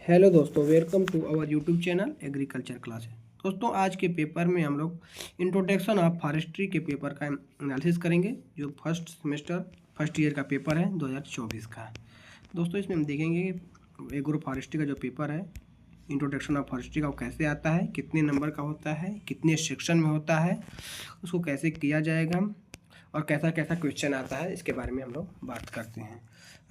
Hello दोस्तों, welcome to our YouTube channel agriculture class. दोस्तों, आज के पेपर में हम लोग इंट्रोडक्शन ऑफ फॉरेस्ट्री के पेपर का एनालिसिस करेंगे, जो फर्स्ट सेमेस्टर फर्स्ट ईयर का पेपर है 2024 का। दोस्तों, इसमें हम देखेंगे कि एग्रो फॉरेस्ट्री का जो पेपर है, इंट्रोडक्शन ऑफ फॉरेस्ट्री का, वो कैसे आता है, कितने नंबर का होता है, कितने सेक्शन में होता है, उसको कैसे किया जाएगा और कैसा कैसा क्वेश्चन आता है, इसके बारे में हम लोग बात करते हैं।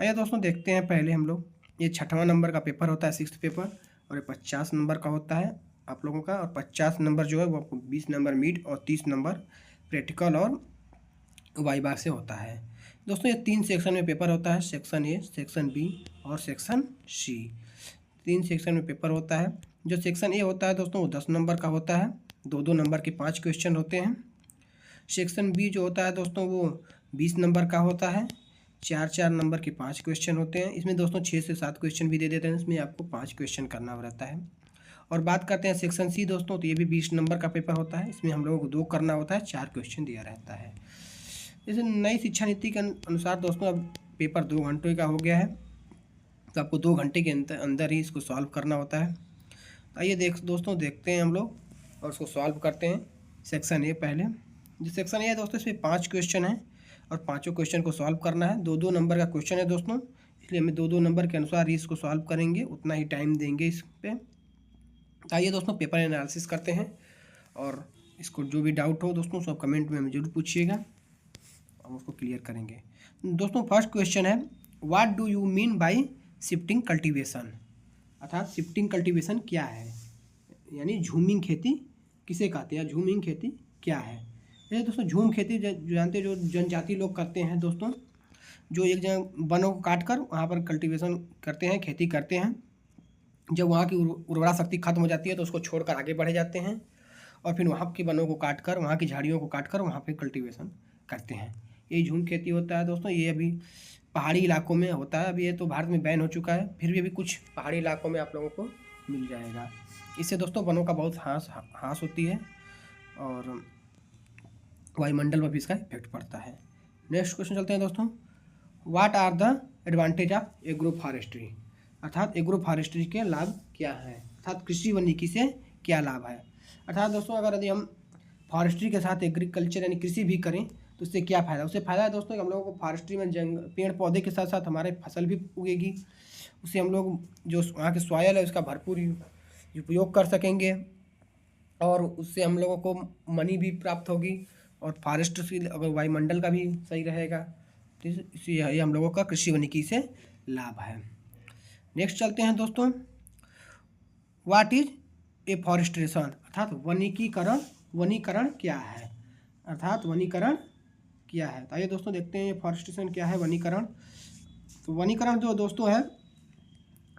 आइए दोस्तों, देखते हैं। पहले हम लोग, ये 6वां नंबर का पेपर होता है, 6th पेपर, और ये 50 नंबर का होता है आप लोगों का। और 50 नंबर जो है वो आपको 20 नंबर मीड और 30 नंबर प्रैक्टिकल और वाइवा से होता है। दोस्तों, ये 3 सेक्शन में पेपर होता है, सेक्शन ए, सेक्शन बी और सेक्शन सी। 3 सेक्शन में पेपर होता है। जो सेक्शन ए होता है दोस्तों, वो 10 नंबर का होता है, 2-2 नंबर के 5 क्वेश्चन होते हैं। सेक्शन बी जो होता है दोस्तों, वो 20 नंबर का होता है, 4-4 नंबर के 5 क्वेश्चन होते हैं। इसमें दोस्तों 6 से 7 क्वेश्चन भी दे देते हैं, इसमें आपको 5 क्वेश्चन करना रहता है। और बात करते हैं सेक्शन सी दोस्तों, तो ये भी 20 नंबर का पेपर होता है, इसमें हम लोगों को 2 करना होता है, 4 क्वेश्चन दिया रहता है। जैसे नई शिक्षा नीति के अनुसार दोस्तों अब पेपर 2 घंटे का हो गया है, तो आपको 2 घंटे के अंदर ही इसको सॉल्व करना होता है। आइए दोस्तों देखते हैं हम लोग और उसको सॉल्व करते हैं। सेक्शन ए पहले, जो सेक्शन ए है दोस्तों, इसमें 5 क्वेश्चन हैं और पाँचों क्वेश्चन को सॉल्व करना है। 2-2 नंबर का क्वेश्चन है दोस्तों, इसलिए हमें 2-2 नंबर के अनुसार ही इसको सॉल्व करेंगे, उतना ही टाइम देंगे इस पर। आइए दोस्तों पेपर एनालिसिस करते हैं, और इसको जो भी डाउट हो दोस्तों सब कमेंट में हमें जरूर पूछिएगा, हम उसको क्लियर करेंगे। दोस्तों, फर्स्ट क्वेश्चन है, what do you mean by shifting cultivation, अर्थात शिफ्टिंग कल्टीवेशन क्या है, यानी झूमिंग खेती किसे कहते हैं, झूमिंग खेती क्या है। जैसे दोस्तों झूम खेती जो जानते हैं, जो जनजाति लोग करते हैं दोस्तों, जो एक जगह वनों को काट कर वहाँ पर कल्टीवेशन करते हैं, खेती करते हैं। जब वहाँ की उर्वरा शक्ति खत्म हो जाती है तो उसको छोड़कर आगे बढ़े जाते हैं, और फिर वहाँ की वनों को काट कर, वहाँ की झाड़ियों को काट कर वहाँ पर कल्टीवेशन करते हैं। ये झूम खेती होता है दोस्तों। ये अभी पहाड़ी इलाकों में होता है, अभी ये तो भारत में बैन हो चुका है, फिर भी अभी कुछ पहाड़ी इलाकों में आप लोगों को मिल जाएगा। इससे दोस्तों वनों का बहुत ह्रास होती है और वायुमंडल पर भी इसका इफेक्ट पड़ता है। नेक्स्ट क्वेश्चन चलते हैं दोस्तों, what are the advantage of agro forestry, अर्थात एग्रो फॉरेस्ट्री के लाभ क्या है, अर्थात कृषि वानिकी से क्या लाभ है। अर्थात दोस्तों, अगर यदि हम फॉरेस्ट्री के साथ एग्रीकल्चर यानी कृषि भी करें तो उससे क्या फ़ायदा, उससे फ़ायदा है दोस्तों कि हम लोगों को फॉरेस्ट्री में पेड़ पौधे के साथ साथ हमारे फसल भी उगेगी, उससे हम लोग जो वहाँ के सॉयल है उसका भरपूर उपयोग कर सकेंगे, और उससे हम लोगों को मनी भी प्राप्त होगी, और फॉरेस्ट से अगर वायुमंडल का भी सही रहेगा, तो इससे ये हम लोगों का कृषि वानिकी से लाभ है। नेक्स्ट चलते हैं दोस्तों, व्हाट इज ए फॉरेस्टेशन, अर्थात वनीकरण, वनीकरण क्या है, अर्थात वनीकरण क्या है। तो आइए दोस्तों देखते हैं फॉरेस्टेशन क्या है, वनीकरण। तो वनीकरण जो दोस्तों है,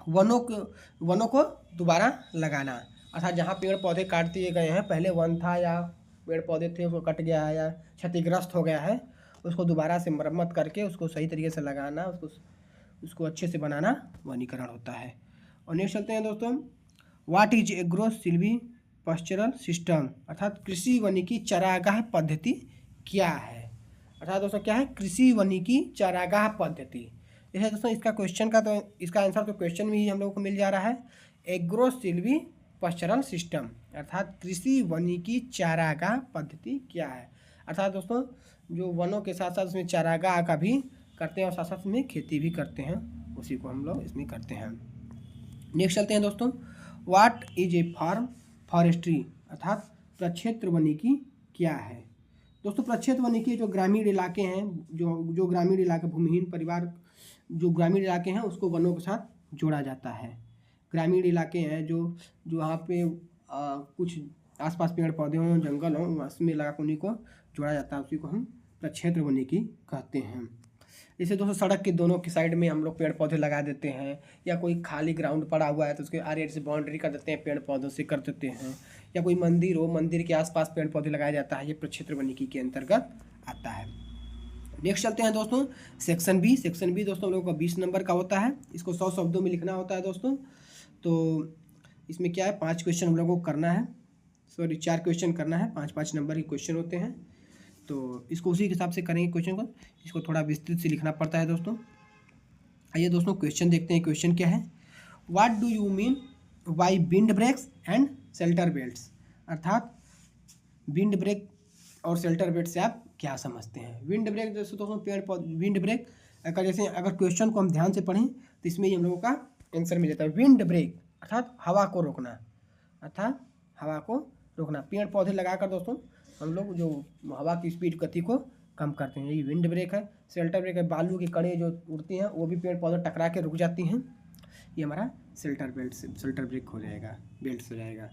वनों को दोबारा लगाना, अर्थात जहाँ पेड़ पौधे काट दिए गए हैं, पहले वन था या पेड़ पौधे थे वो कट गया है या क्षतिग्रस्त हो गया है, उसको दोबारा से मरम्मत करके उसको सही तरीके से लगाना, उसको अच्छे से बनाना वनीकरण होता है। और नेक्स्ट चलते हैं दोस्तों, what is agro silvi pastoral system, अर्थात कृषि वानिकी चारागाह पद्धति क्या है। अर्थात दोस्तों क्या है, कृषि वानिकी चारागाह पद्धति। जैसे दोस्तों इसका क्वेश्चन का, तो इसका आंसर तो क्वेश्चन में ही हम लोगों को मिल जा रहा है, एग्रो सिल्वी पस्चरल सिस्टम, अर्थात कृषि वानिकी चारागाह पद्धति क्या है। अर्थात दोस्तों जो वनों के साथ साथ उसमें चारागाह का भी करते हैं और साथ साथ में खेती भी करते हैं, उसी को हम लोग इसमें करते हैं। नेक्स्ट चलते हैं दोस्तों, what is a farm forestry, अर्थात प्रक्षेत्र वानिकी क्या है। दोस्तों प्रक्षेत्र वानिकी जो ग्रामीण इलाके हैं, जो ग्रामीण इलाके, भूमिहीन परिवार जो ग्रामीण इलाके हैं उसको वनों के साथ जोड़ा जाता है। ग्रामीण इलाके हैं जो वहाँ पे कुछ आसपास पेड़ पौधे हों, जंगल हों, उसमें लगा उन्हीं को जोड़ा जाता है, उसी को हम प्रक्षेत्र वानिकी कहते हैं। जैसे दोस्तों सड़क के दोनों की साइड में हम लोग पेड़ पौधे लगा देते हैं, या कोई खाली ग्राउंड पड़ा हुआ है तो उसके आर से बाउंड्री कर देते हैं, पेड़ पौधों से कर देते हैं, या कोई मंदिर हो, मंदिर के आसपास पेड़ पौधे लगाया जाता है, ये प्रक्षेत्र वानिकी के अंतर्गत आता है। नेक्स्ट चलते हैं दोस्तों, सेक्शन बी। सेक्शन बी दोस्तों हम लोगों का 20 नंबर का होता है, इसको 100 शब्दों में लिखना होता है दोस्तों। तो इसमें क्या है, 5 क्वेश्चन हम लोगों को करना है, 4 क्वेश्चन करना है, 5-5 नंबर के क्वेश्चन होते हैं, तो इसको उसी के हिसाब से करेंगे क्वेश्चन को, इसको थोड़ा विस्तृत से लिखना पड़ता है दोस्तों। आइए दोस्तों क्वेश्चन देखते हैं, क्वेश्चन क्या है, what do you mean by wind breaks and shelter belts, अर्थात विंड ब्रेक और शेल्टर बेल्ट से आप क्या समझते हैं। विंड ब्रेक जैसे दोस्तों पेड़ पौधे, विंड ब्रेक का जैसे अगर क्वेश्चन को हम ध्यान से पढ़ें तो इसमें ही हम लोगों का आंसर मिल जाता है। विंड ब्रेक अर्थात हवा को रोकना, अर्थात हवा को रोकना। पेड़ पौधे लगाकर दोस्तों हम लोग जो हवा की स्पीड गति को कम करते हैं, ये विंड ब्रेक है। शेल्टर ब्रेक है, बालू की कड़े जो उड़ती हैं वो भी पेड़ पौधे टकरा के रुक जाती हैं, ये हमारा शेल्टर ब्रेक हो जाएगा, बेल्ट हो जाएगा।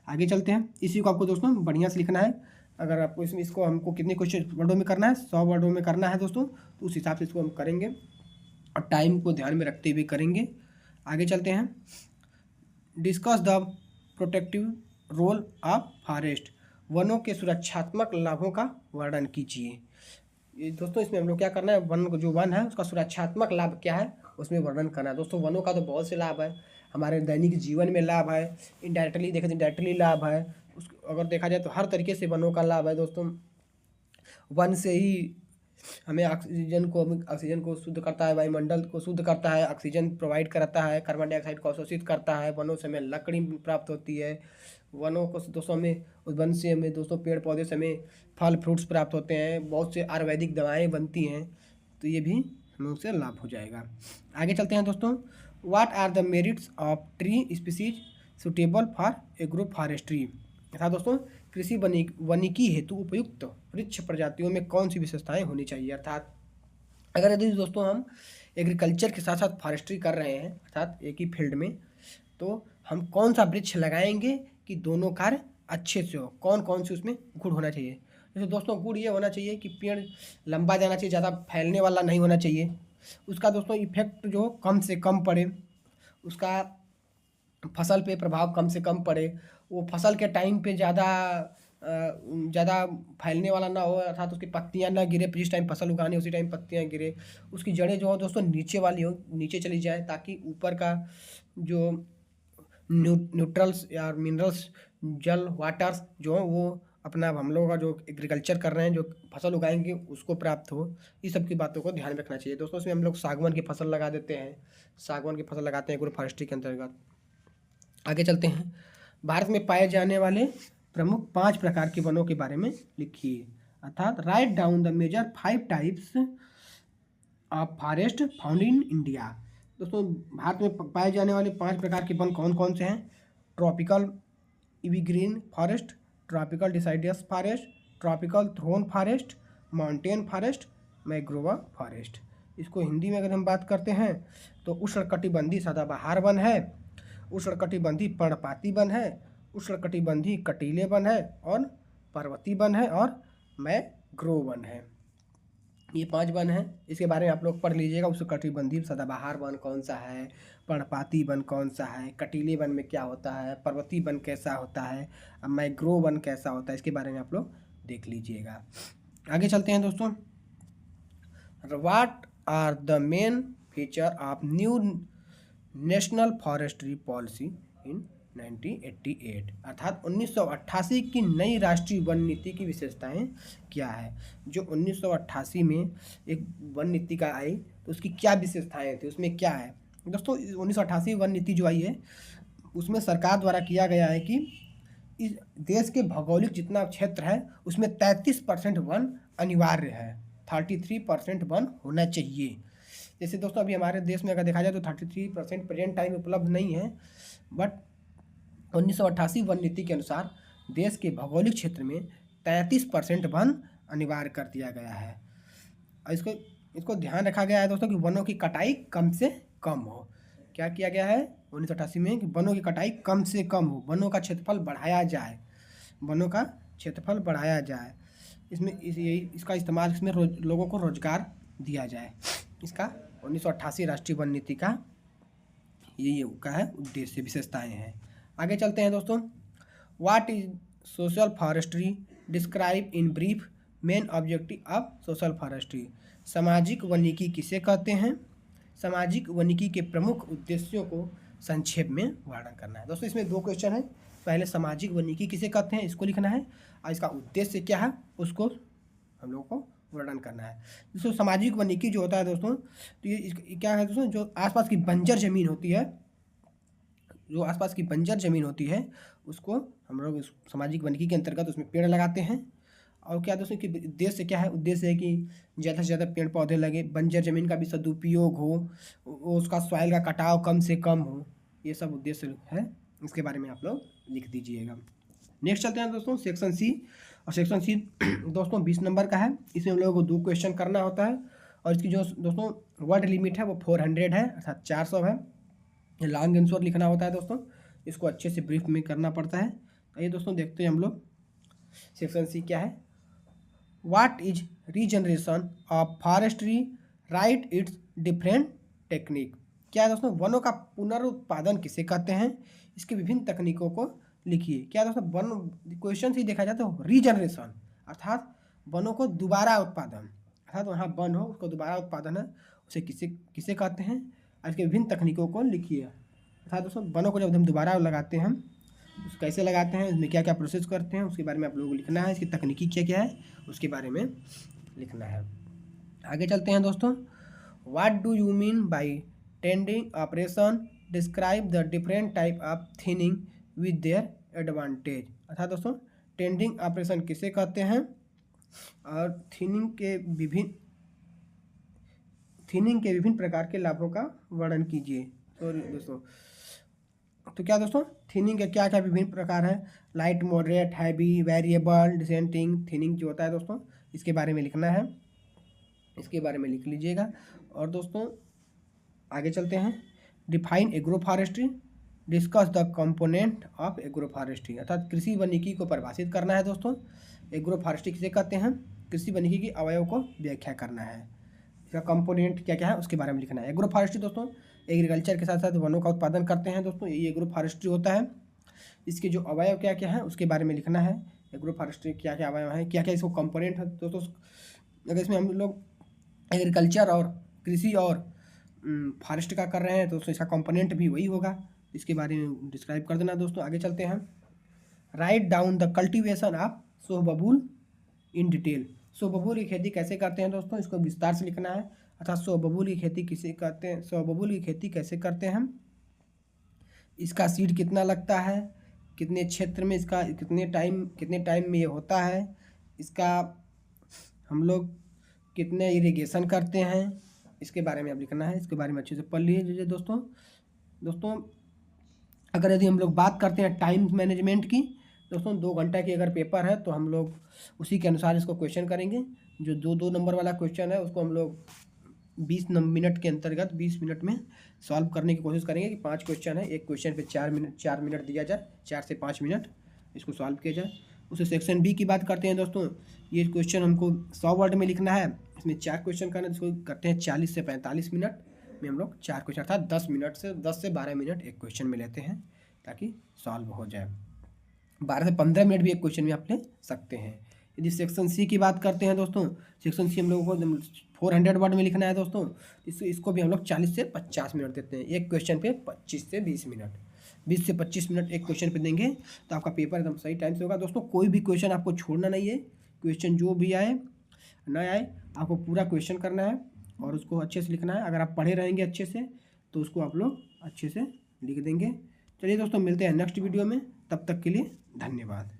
आगे चलते हैं, इसी को आपको दोस्तों बढ़िया से लिखना है। अगर आपको इसको हमको कितने क्वेश्चन वर्डों में करना है, 100 वर्डों में करना है दोस्तों, तो उस हिसाब से इसको हम करेंगे और टाइम को ध्यान में रखते हुए करेंगे। आगे चलते हैं, discuss the protective role of forest, वनों के सुरक्षात्मक लाभों का वर्णन कीजिए। ये दोस्तों इसमें हम लोग क्या करना है, जो वन है उसका सुरक्षात्मक लाभ क्या है उसमें वर्णन करना है। दोस्तों वनों का तो बहुत से लाभ है, हमारे दैनिक जीवन में लाभ है, इनडायरेक्टली देखें तो इनडायरेक्टली लाभ है, अगर देखा जाए तो हर तरीके से वनों का लाभ है दोस्तों। वन से ही हमें ऑक्सीजन को शुद्ध करता है, वायुमंडल को शुद्ध करता है, ऑक्सीजन प्रोवाइड कराता है, कार्बन डाइऑक्साइड को अवशोषित करता है। वनों से हमें लकड़ी प्राप्त होती है, वनों को दोस्तों हमें उस वन से हमें दोस्तों पेड़ पौधे से हमें फल फ्रूट्स प्राप्त होते हैं, बहुत से आयुर्वेदिक दवाएँ बनती हैं, तो ये भी हमें उससे लाभ हो जाएगा। आगे चलते हैं दोस्तों, what are the merits of tree species suitable for agro forestry, तथा दोस्तों कृषि वानिकी हेतु उपयुक्त वृक्ष प्रजातियों में कौन सी विशेषताएं होनी चाहिए। अर्थात अगर यदि दोस्तों हम एग्रीकल्चर के साथ साथ फॉरेस्ट्री कर रहे हैं, अर्थात एक ही फील्ड में, तो हम कौन सा वृक्ष लगाएंगे कि दोनों कार्य अच्छे से हो, कौन कौन से उसमें गुण होना चाहिए। जैसे दोस्तों गुण ये होना चाहिए कि पेड़ लंबा जाना चाहिए, ज़्यादा फैलने वाला नहीं होना चाहिए, उसका दोस्तों इफेक्ट जो कम से कम पड़े, उसका फसल पे प्रभाव कम से कम पड़े, वो फसल के टाइम पे ज़्यादा फैलने वाला ना हो, अर्थात उसकी पत्तियां ना गिरे, जिस टाइम फसल उगानी उसी टाइम पत्तियां गिरे, उसकी जड़ें जो हो दोस्तों नीचे वाली हो, नीचे चली जाए, ताकि ऊपर का जो न्यूट्रल्स या मिनरल्स, जल वाटर्स जो हो वो अपना हम लोगों का जो एग्रीकल्चर कर रहे हैं, जो फसल उगाएंगे उसको प्राप्त हो। इस सब की बातों को ध्यान रखना चाहिए दोस्तों। इसमें हम लोग सागवान की फसल लगा देते हैं, सागवान की फसल लगाते हैं एग्रो फॉरेस्ट्री के अंतर्गत। आगे चलते हैं, भारत में पाए जाने वाले प्रमुख 5 प्रकार के वनों के बारे में लिखिए। अर्थात write down the major 5 types of forest found in India. दोस्तों भारत में पाए जाने वाले 5 प्रकार के वन कौन कौन से हैं। Tropical evergreen forest, tropical deciduous forest, tropical thorn forest, mountain forest, mangrove forest. इसको हिंदी में अगर हम बात करते हैं तो उष्णकटिबंधीय सदाबहार वन है, उष्णकटिबंधीय पर्णपाती वन है, उष्णकटिबंधीय कटीले वन है, और पर्वतीय वन है, और मैंग्रोव वन है। ये 5 वन हैं, इसके बारे में आप लोग पढ़ लीजिएगा। उष्णकटिबंधीय सदाबहार वन कौन सा है, पर्णपाती वन कौन सा है, कटीले वन में क्या होता है, पर्वतीय वन कैसा होता है, मैंग्रोव वन कैसा होता है, इसके बारे में आप लोग देख लीजिएगा। आगे चलते हैं दोस्तों, what are the main feature of new national forestry policy in 1988, अर्थात 1988 की नई राष्ट्रीय वन नीति की विशेषताएं क्या है। जो 1988 में एक वन नीति का आई तो उसकी क्या विशेषताएं थी, उसमें क्या है दोस्तों। 1988 वन नीति जो आई है उसमें सरकार द्वारा किया गया है कि इस देश के भौगोलिक जितना क्षेत्र है उसमें 33% वन अनिवार्य है, 33% वन होना चाहिए। जैसे दोस्तों अभी हमारे देश में अगर देखा जाए तो 33% प्रेजेंट टाइम उपलब्ध नहीं है, बट 1988 वन नीति के अनुसार देश के भौगोलिक क्षेत्र में 33% वन अनिवार्य कर दिया गया है। और इसको ध्यान रखा गया है दोस्तों कि वनों की कटाई कम से कम हो। क्या किया गया है 1988 में कि वनों की कटाई कम से कम हो, वनों का क्षेत्रफल बढ़ाया जाए, वनों का क्षेत्रफल बढ़ाया जाए, इसमें इसका इस्तेमाल, इसमें लोगों को रोजगार दिया जाए। इसका 1988 राष्ट्रीय वन नीति का ये का है उद्देश्य, विशेषताएं हैं। आगे चलते हैं दोस्तों, what is social forestry, describe in brief main objective of social forestry. सामाजिक वनिकी किसे कहते हैं, सामाजिक वनिकी के प्रमुख उद्देश्यों को संक्षेप में वर्णन करना है। दोस्तों इसमें 2 क्वेश्चन है, पहले सामाजिक वनिकी किसे कहते हैं इसको लिखना है, और इसका उद्देश्य क्या है उसको हम लोग को वर्णन करना है। दोस्तों सामाजिक वनिकी जो होता है दोस्तों, तो ये क्या है दोस्तों, जो आसपास की बंजर जमीन होती है जो आसपास की बंजर ज़मीन होती है उसको हम लोग सामाजिक वानिकी के अंतर्गत उसमें पेड़ लगाते हैं। और क्या दोस्तों कि उद्देश्य क्या है, उद्देश्य है कि ज़्यादा से ज़्यादा पेड़ पौधे लगे, बंजर ज़मीन का भी सदुपयोग हो, उसका सॉइल का कटाव कम से कम हो, ये सब उद्देश्य है। इसके बारे में आप लोग लिख दीजिएगा। नेक्स्ट चलते हैं दोस्तों सेक्शन सी। और सेक्शन सी दोस्तों 20 नंबर का है। इसमें हम लोगों को 2 क्वेश्चन करना होता है और इसकी जो दोस्तों वर्ड लिमिट है वो 400 है, अर्थात 400 है। लॉन्ग आंसर लिखना होता है दोस्तों, इसको अच्छे से ब्रीफ में करना पड़ता है। आइए दोस्तों देखते हैं हम लोग सेक्शन सी क्या है। What is regeneration of forestry, right it's different technique. क्या है दोस्तों, वनों का पुनरुत्पादन किसे कहते हैं, इसके विभिन्न तकनीकों को लिखिए। क्या दोस्तों, वन क्वेश्चन से देखा जाए तो रीजनरेशन अर्थात वनों को दोबारा उत्पादन, अर्थात वहाँ वन हो उसको दोबारा उत्पादन है, उसे किसे किसे कहते हैं, और इसके विभिन्न तकनीकों को लिखिए। अर्थात दोस्तों वनों को जब हम दोबारा लगाते हैं उसको कैसे लगाते हैं, उसमें क्या क्या प्रोसेस करते हैं, उसके बारे में आप लोगों को लिखना है। इसकी तकनीकी क्या क्या है उसके बारे में लिखना है। आगे चलते हैं दोस्तों। What do you mean by tending operation, describe the different type of thinning with their advantage. अर्थात दोस्तों टेंडिंग ऑपरेशन किसे कहते हैं और थिनिंग के विभिन्न प्रकार के लाभों का वर्णन कीजिए। सॉरी दोस्तों, तो क्या दोस्तों थिनिंग के क्या क्या विभिन्न प्रकार है, light, moderate, heavy, variable, dissenting. Thinning जो होता है दोस्तों इसके बारे में लिखना है, इसके बारे में लिख लीजिएगा। और दोस्तों आगे चलते हैं। Define agro forestry, discuss the component of agro forestry. अर्थात कृषि वानिकी को परिभाषित करना है दोस्तों। एग्रो फॉरेस्ट्री किसे कहते हैं, कृषि वानिकी की अवयव को व्याख्या करना है, इसका कंपोनेंट क्या क्या है उसके बारे में लिखना है। एग्रो फॉरेस्ट्री दोस्तों एग्रीकल्चर के साथ साथ वनों का उत्पादन करते हैं दोस्तों, यही एग्रो फॉरेस्ट्री होता है। इसके जो अवयव क्या क्या है उसके बारे में लिखना है। एग्रो फॉरेस्ट्री क्या क्या अवयव है, क्या क्या इसको कंपोनेंट है दोस्तों। अगर इसमें हम लोग एग्रीकल्चर और कृषि और फॉरेस्ट का कर रहे हैं तो इसका कंपोनेंट भी वही होगा, इसके बारे में डिस्क्राइब कर देना दोस्तों। आगे चलते हैं। Write down the cultivation of subabul in detail. Subabul की खेती कैसे करते हैं दोस्तों, इसको विस्तार से लिखना है। अर्थात सोहबबूल की खेती किसे कहते हैं, सोहबबूल की खेती कैसे करते हैं हम, इसका सीड कितना लगता है, कितने क्षेत्र में इसका कितने टाइम में ये होता है, इसका हम लोग कितने इरिगेशन करते हैं, इसके बारे में अब लिखना है। इसके बारे में अच्छे से पढ़ लीजिए दोस्तों। अगर यदि हम लोग बात करते हैं टाइम मैनेजमेंट की दोस्तों, 2 घंटा की अगर पेपर है तो हम लोग उसी के अनुसार इसको क्वेश्चन करेंगे। जो 2 नंबर वाला क्वेश्चन है उसको हम लोग 20 मिनट के अंतर्गत 20 मिनट में सॉल्व करने की कोशिश करेंगे कि 5 क्वेश्चन है, एक क्वेश्चन पे 4 मिनट दिया जाए, 4 से 5 मिनट इसको सॉल्व किया जाए। उसे सेक्शन बी की बात करते हैं दोस्तों, ये क्वेश्चन हमको 100 वर्ड में लिखना है, इसमें 4 क्वेश्चन करना है, इसको करते हैं 40 से 45 मिनट में हम लोग 4 क्वेश्चन अर्थात 10 से 12 मिनट एक क्वेश्चन में लेते हैं ताकि सॉल्व हो जाए। 12 से 15 मिनट भी एक क्वेश्चन में आप ले सकते हैं। यदि सेक्शन सी की बात करते हैं दोस्तों, सेक्शन सी हम लोगों को 400 वर्ड में लिखना है दोस्तों, इसको भी हम लोग 40 से 50 मिनट देते हैं। एक क्वेश्चन पे 25 से 20 मिनट, 20 से 25 मिनट एक क्वेश्चन पे देंगे तो आपका पेपर एकदम सही टाइम से होगा दोस्तों। कोई भी क्वेश्चन आपको छोड़ना नहीं है, क्वेश्चन जो भी आए ना आए आपको पूरा क्वेश्चन करना है और उसको अच्छे से लिखना है। अगर आप पढ़े रहेंगे अच्छे से तो उसको आप लोग अच्छे से लिख देंगे। चलिए दोस्तों मिलते हैं नेक्स्ट वीडियो में, तब तक के लिए धन्यवाद।